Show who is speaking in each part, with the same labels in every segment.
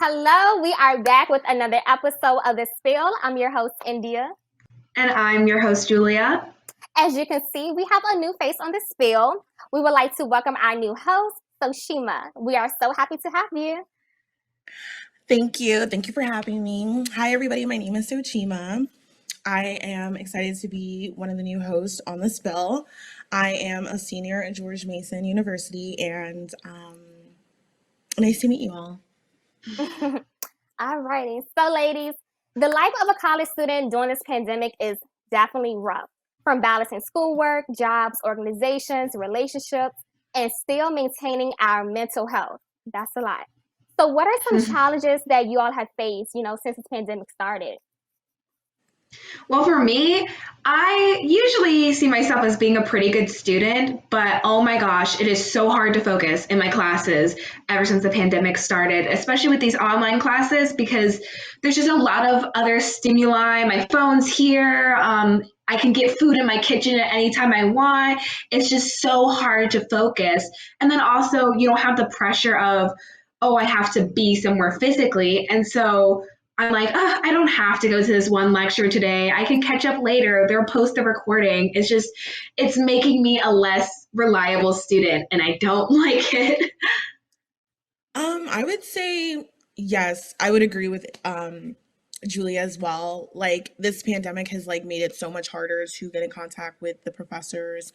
Speaker 1: Hello, we are back with another episode of The Spill. I'm your host, India.
Speaker 2: And I'm your host, Julia.
Speaker 1: As you can see, we have a new face on The Spill. We would like to welcome our new host, Soshima. We are so happy to have you.
Speaker 3: Thank you. Thank you for having me. Hi, everybody. My name is Sochima. I am excited to be one of the new hosts on The Spill. I am a senior at George Mason University, and nice to meet you all.
Speaker 1: All righty. So, ladies, the life of a college student during this pandemic is definitely rough. From balancing schoolwork, jobs, organizations, relationships, and still maintaining our mental health. That's a lot. So, what are some challenges that you all have faced, since this pandemic started?
Speaker 2: Well, for me, I usually see myself as being a pretty good student, but oh my gosh, it is so hard to focus in my classes ever since the pandemic started, especially with these online classes, because there's just a lot of other stimuli. My phone's here. I can get food in my kitchen at any time I want. It's just so hard to focus. And then also, you don't have the pressure of, oh, I have to be somewhere physically. And so I'm like, I don't have to go to this one lecture today. I can catch up later. They'll post the recording. It's making me a less reliable student, and I don't like it.
Speaker 3: I would say yes. I would agree with Julia as well. Like this pandemic has made it so much harder to get in contact with the professors,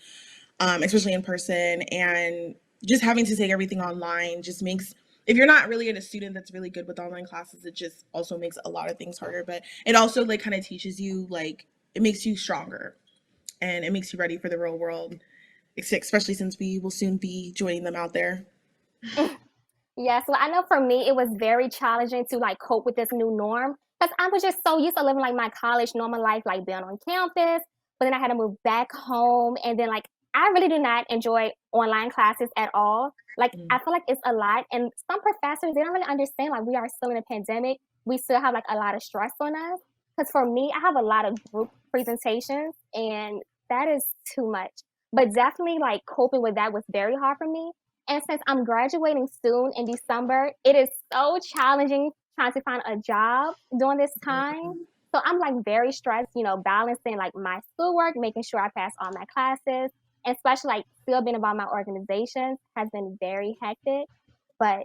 Speaker 3: especially in person, and just having to take everything online just makes, if you're not really a student that's really good with online classes, it just also makes a lot of things harder. But it also kind of teaches you, it makes you stronger and it makes you ready for the real world, especially since we will soon be joining them out there.
Speaker 1: Yes, well, I know for me, it was very challenging to cope with this new norm because I was just so used to living my college normal life, being on campus. But then I had to move back home, and then I really do not enjoy online classes at all. I feel like it's a lot, and some professors, they don't really understand we are still in a pandemic. We still have a lot of stress on us. Because for me, I have a lot of group presentations, and that is too much. But definitely coping with that was very hard for me. And since I'm graduating soon in December, it is so challenging trying to find a job during this time. So I'm very stressed, balancing my schoolwork, making sure I pass all my classes, and especially still being involved in my organizations has been very hectic. But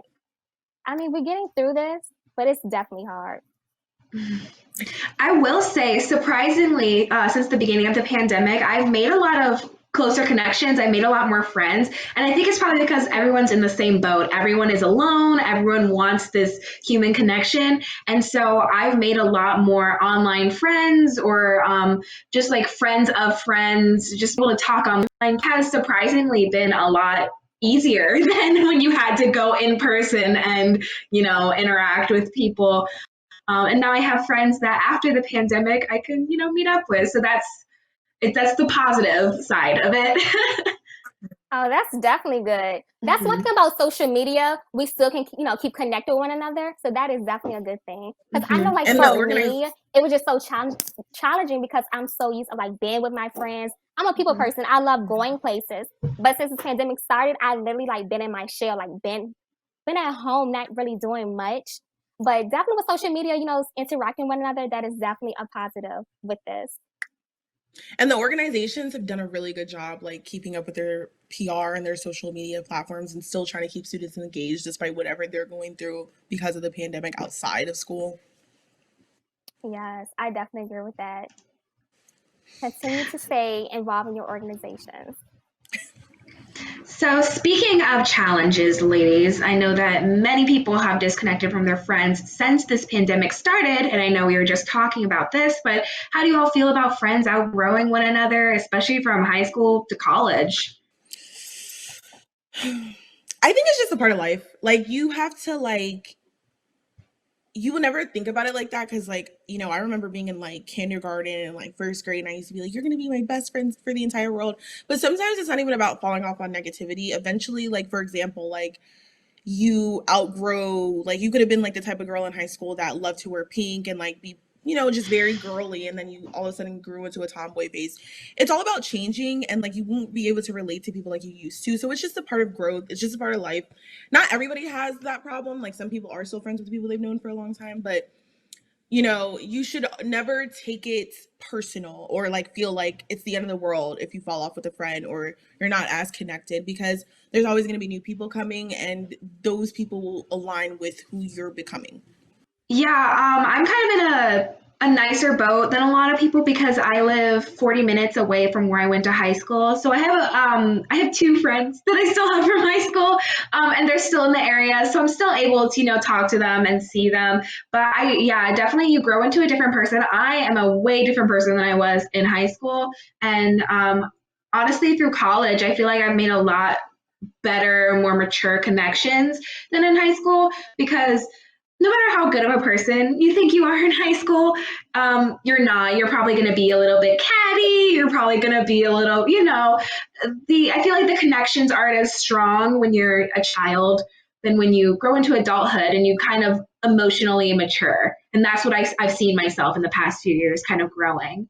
Speaker 1: I mean, we're getting through this, but it's definitely hard.
Speaker 2: I will say, surprisingly, since the beginning of the pandemic, I've made a lot of closer connections. I made a lot more friends. And I think it's probably because everyone's in the same boat. Everyone is alone. Everyone wants this human connection. And so I've made a lot more online friends or just friends of friends, just able to talk online has surprisingly been a lot easier than when you had to go in person and, interact with people. And now I have friends that after the pandemic I can, meet up with. So that's the positive side of it.
Speaker 1: Oh, that's definitely good. That's one thing about social media. We still can, keep connected with one another. So that is definitely a good thing. Because I know,
Speaker 3: And
Speaker 1: for me, it was just so challenging because I'm so used to being with my friends. I'm a people person. I love going places. But since the pandemic started, I literally been in my shell, been at home, not really doing much. But definitely with social media, interacting with one another, that is definitely a positive with this.
Speaker 3: And the organizations have done a really good job keeping up with their PR and their social media platforms and still trying to keep students engaged despite whatever they're going through because of the pandemic outside of school.
Speaker 1: Yes, I definitely agree with that. Continue to stay involved in your organizations.
Speaker 2: So, speaking of challenges, ladies, I know that many people have disconnected from their friends since this pandemic started. And I know we were just talking about this, but how do you all feel about friends outgrowing one another, especially from high school to college?
Speaker 3: I think it's just a part of life. You have to you will never think about it like that because I remember being in kindergarten and first grade and I used to be you're gonna be my best friends for the entire world. But sometimes it's not even about falling off on negativity. Eventually, for example, you outgrow, you could have been the type of girl in high school that loved to wear pink and be just very girly, and then you all of a sudden grew into a tomboy face. It's all about changing, and like you won't be able to relate to people like you used to. So it's just a part of growth. It's just a part of life. Not everybody has that problem. Like some people are still friends with people they've known for a long time, but you should never take it personal or like feel like it's the end of the world if you fall off with a friend or you're not as connected, because there's always going to be new people coming and those people will align with who you're becoming.
Speaker 2: Yeah, I'm kind of in a nicer boat than a lot of people because I live 40 minutes away from where I went to high school. So I have two friends that I still have from high school, and they're still in the area. So I'm still able to talk to them and see them. But yeah, definitely you grow into a different person. I am a way different person than I was in high school, and honestly, through college, I feel like I've made a lot better, more mature connections than in high school because no matter how good of a person you think you are in high school, you're not. You're probably going to be a little bit catty. You're probably going to be a little, I feel like the connections aren't as strong when you're a child than when you grow into adulthood and you kind of emotionally mature. And that's what I've seen myself in the past few years kind of growing.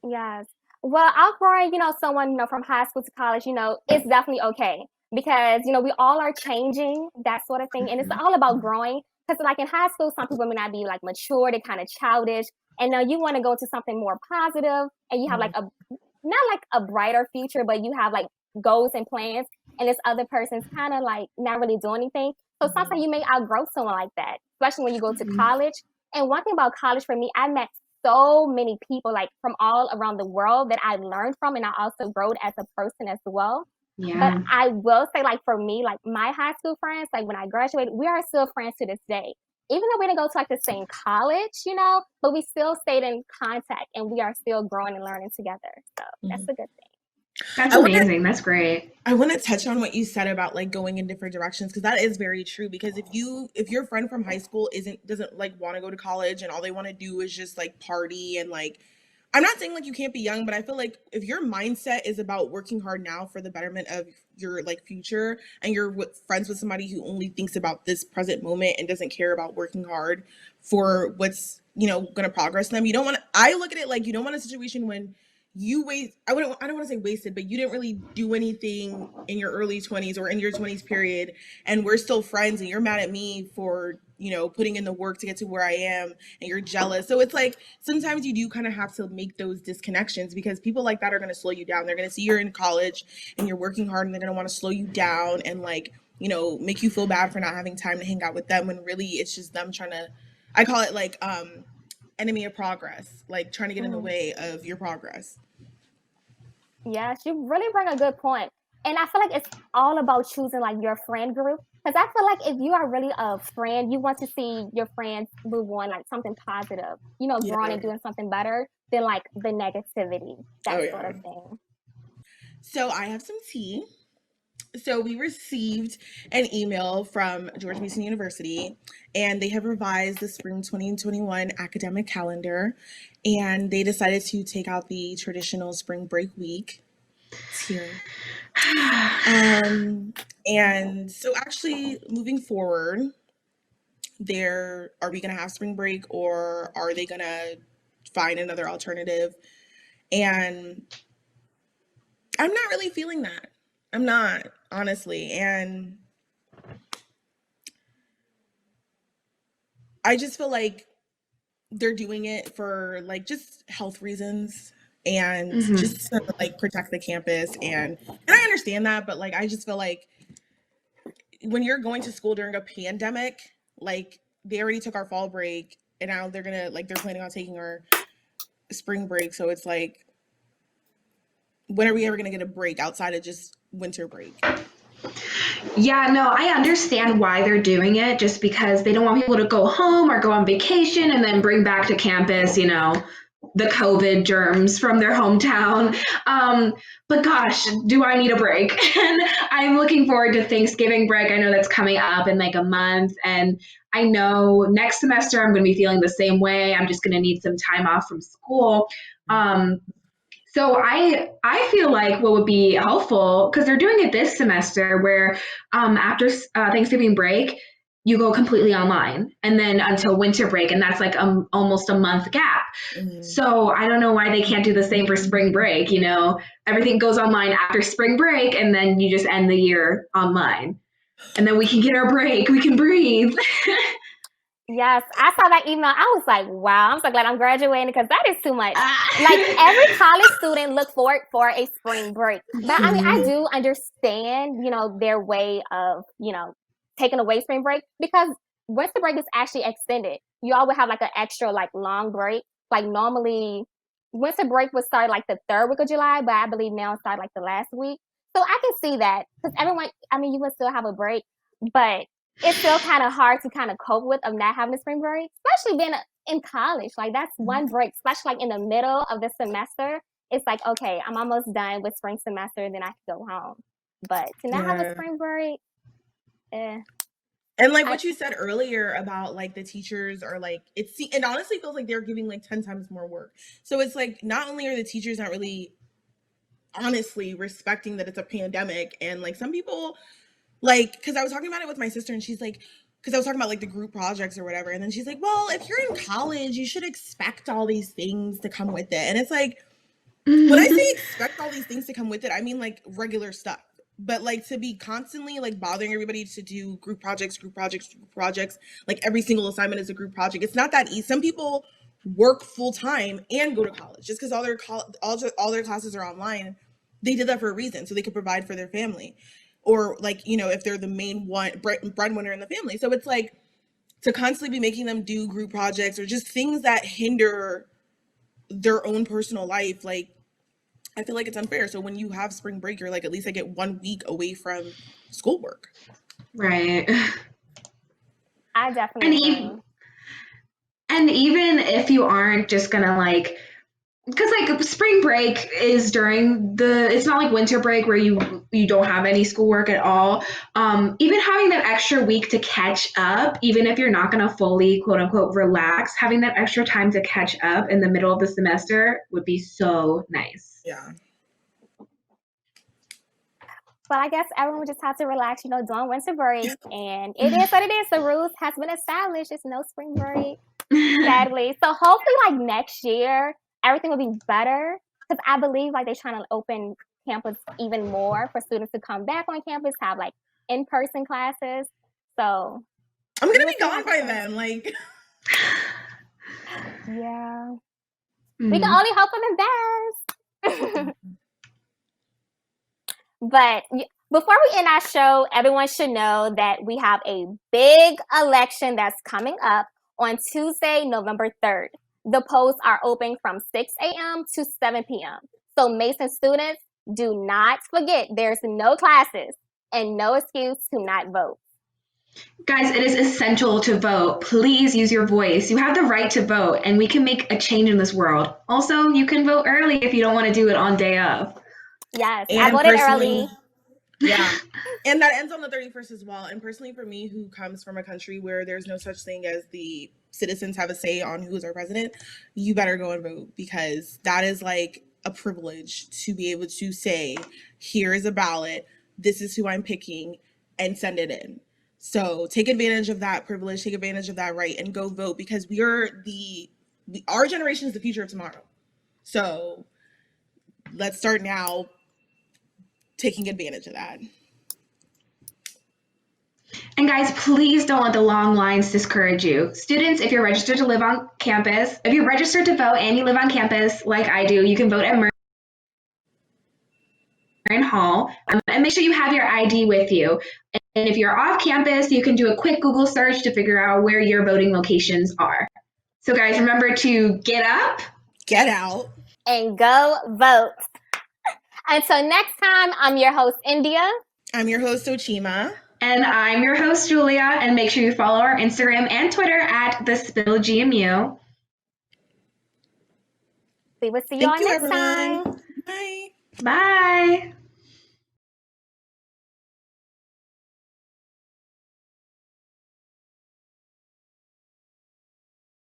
Speaker 1: Yes. Well, outgrowing, someone, from high school to college, it's definitely okay because, we all are changing, that sort of thing. And it's
Speaker 2: Mhm.
Speaker 1: all about growing. Because, like in high school, some people may not be like mature, they're kind of childish. And now you want to go to something more positive and you have like not like a brighter future, but you have like goals and plans. And this other person's kind of like not really doing anything. So sometimes you may outgrow someone like that, especially when you go to
Speaker 2: Mhm.
Speaker 1: college. And one thing about college for me, I met so many people like from all around the world that I learned from, and I also growed as a person as well. But
Speaker 2: Yeah.
Speaker 1: I will say, like for me, like my high school friends, like when I graduated, we are still friends to this day. Even though we didn't go to like the same college, but we still stayed in contact and we are still growing and learning together. So that's
Speaker 3: Mhm.
Speaker 1: a good
Speaker 2: That's
Speaker 3: I want to
Speaker 2: amazing. That's great.
Speaker 3: I want to touch on what you said about like going in different directions because that is very true. Because if your friend from high school doesn't like want to go to college and all they want to do is just like party and like, I'm not saying like you can't be young, but I feel like if your mindset is about working hard now for the betterment of your like future, and you're friends with somebody who only thinks about this present moment and doesn't care about working hard for what's going to progress them, you don't want to. I look at it like you don't want a situation when you waste. I don't want to say wasted, but you didn't really do anything in your early 20s or in your 20s period, and we're still friends, and you're mad at me for putting in the work to get to where I am, and you're jealous. So it's like sometimes you do kind of have to make those disconnections because people like that are going to slow you down. They're going to see you're in college and you're working hard, and they're going to want to slow you down and like make you feel bad for not having time to hang out with them when really it's just them trying to. I call it like enemy of progress, like trying to get in the
Speaker 1: thing.
Speaker 3: way of your progress.
Speaker 1: Yes, you really bring a good point. And I feel like it's all about choosing like your friend group. Because I feel like if you are really a friend, you want to see your friends move on like something positive, growing
Speaker 3: Yeah.
Speaker 1: and doing something better than like the negativity,
Speaker 3: Oh
Speaker 1: that sort
Speaker 3: yeah.
Speaker 1: of thing.
Speaker 3: So I have some tea. So we received an email from George Mason University, and they have revised the spring 2021 academic calendar, and they decided to take out the traditional spring break week. It's here. And so actually moving forward, there are we going to have spring break or are they going to find another alternative? And I'm not really feeling that. I'm not, honestly. And I just feel like they're doing it for like just health reasons and
Speaker 2: Hmm.
Speaker 3: just to like protect the campus, and I understand that, but like I just feel like when you're going to school during a pandemic, like they already took our fall break and now they're planning on taking our spring break, so it's like when are we ever going to get a break outside of just winter break?
Speaker 2: Yeah, no, I understand why they're doing it just because they don't want people to go home or go on vacation and then bring back to campus, the COVID germs from their hometown. But gosh, do I need a break? And I'm looking forward to Thanksgiving break. I know that's coming up in like a month. And I know next semester I'm going to be feeling the same way. I'm just going to need some time off from school. Um, so I feel like what would be helpful because they're doing it this semester where after Thanksgiving break you go completely online, and then until winter break, and that's like almost a month gap.
Speaker 3: Mm-hmm.
Speaker 2: So I don't know why they can't do the same for spring break. Everything goes online after spring break, and then you just end the year online, and then we can get our break, we can breathe.
Speaker 1: Yes, I saw that email. I was like, wow, I'm so glad I'm graduating because that is too much. Like every college student look forward for a spring break. But I mean, I do understand, their way of, taking away spring break because winter break is actually extended. You all would have like an extra like long break. Like normally winter break would start like the third week of July, but I believe now it started like the last week. So I can see that because everyone, I mean, you would still have a break, but it's still kind of hard to kind of cope with of not having a spring break, especially being in college. Like that's one break, especially like in the middle of the semester. It's like, okay, I'm almost done with spring semester, then I can go home. But to not have a
Speaker 3: Yeah.
Speaker 1: spring break,
Speaker 3: And like
Speaker 1: I,
Speaker 3: what you said earlier about like the teachers are like it honestly feels like they're giving like 10 times more work. So it's like not only are the teachers not really honestly respecting that it's a pandemic, and like some people like, because I was talking about it with my sister and she's like, because I was talking about like the group projects or whatever, and then she's like, well, if you're in college you should expect all these things to come with it. And it's like, when I say expect all these things to come with it, I mean like regular stuff. But like to be constantly like bothering everybody to do group projects, like every single assignment is a group project. It's not that easy. Some people work full time and go to college just because all their classes are online. They did that for a reason, so they could provide for their family, or like if they're the main breadwinner in the family. So it's like to constantly be making them do group projects or just things that hinder their own personal life, like I feel like it's unfair. So when you have spring break, you're like, at least I get 1 week away from schoolwork.
Speaker 2: Right.
Speaker 1: I definitely
Speaker 2: And
Speaker 1: agree.
Speaker 2: even if you aren't just gonna like, because like spring break is during it's not like winter break where you don't have any schoolwork at all. Even having that extra week to catch up, even if you're not going to fully quote unquote relax, having that extra time to catch up in the middle of the semester would be so nice.
Speaker 3: Yeah.
Speaker 1: But I guess everyone just have to relax, during winter break. And it is what it is. The rules has been established. It's no spring break, sadly. So hopefully, like next year, everything will be better. Because I believe like they're trying to open campus even more for students to come back on campus, have like in-person classes. So
Speaker 3: I'm going to
Speaker 1: we'll
Speaker 3: be
Speaker 1: see how
Speaker 3: gone by
Speaker 1: this goes.
Speaker 3: then. Like,
Speaker 1: Yeah. We can only hope for the best. But before we end our show, everyone should know that we have a big election that's coming up on Tuesday, November 3rd. The polls are open from 6 a.m. to 7 p.m. So Mason students, do not forget there's no classes and no excuse to not vote.
Speaker 2: Guys, it is essential to vote. Please use your voice. You have the right to vote, and we can make a change in this world. Also, you can vote early if you don't want to do it on day of.
Speaker 1: Yes, I
Speaker 3: and
Speaker 1: voted
Speaker 3: personally,
Speaker 1: early.
Speaker 3: yeah. And that ends on the 31st as well. And personally, for me, who comes from a country where there's no such thing as the citizens have a say on who is our president, you better go and vote, because that is like a privilege to be able to say, here is a ballot, this is who I'm picking, and send it in. So take advantage of that privilege, take advantage of that right, and go vote, because our generation is the future of tomorrow. So let's start now taking advantage of that.
Speaker 2: And guys, please don't let the long lines discourage you. Students, if you're registered to live on campus, if you're registered to vote and you live on campus like I do, you can vote at Marin Hall. And make sure you have your ID with you. And if you're off campus, you can do a quick Google search to figure out where your voting locations are. So guys, remember to get up,
Speaker 3: get out,
Speaker 1: and go vote. Until next time, I'm your host, India.
Speaker 3: I'm your host, Ochima.
Speaker 2: And I'm your host, Julia. And make sure you follow our Instagram and Twitter at TheSpillGMU.
Speaker 1: We will see you
Speaker 3: Thank
Speaker 1: all
Speaker 3: you,
Speaker 1: next
Speaker 3: everyone.
Speaker 1: time.
Speaker 3: Bye.
Speaker 2: Bye.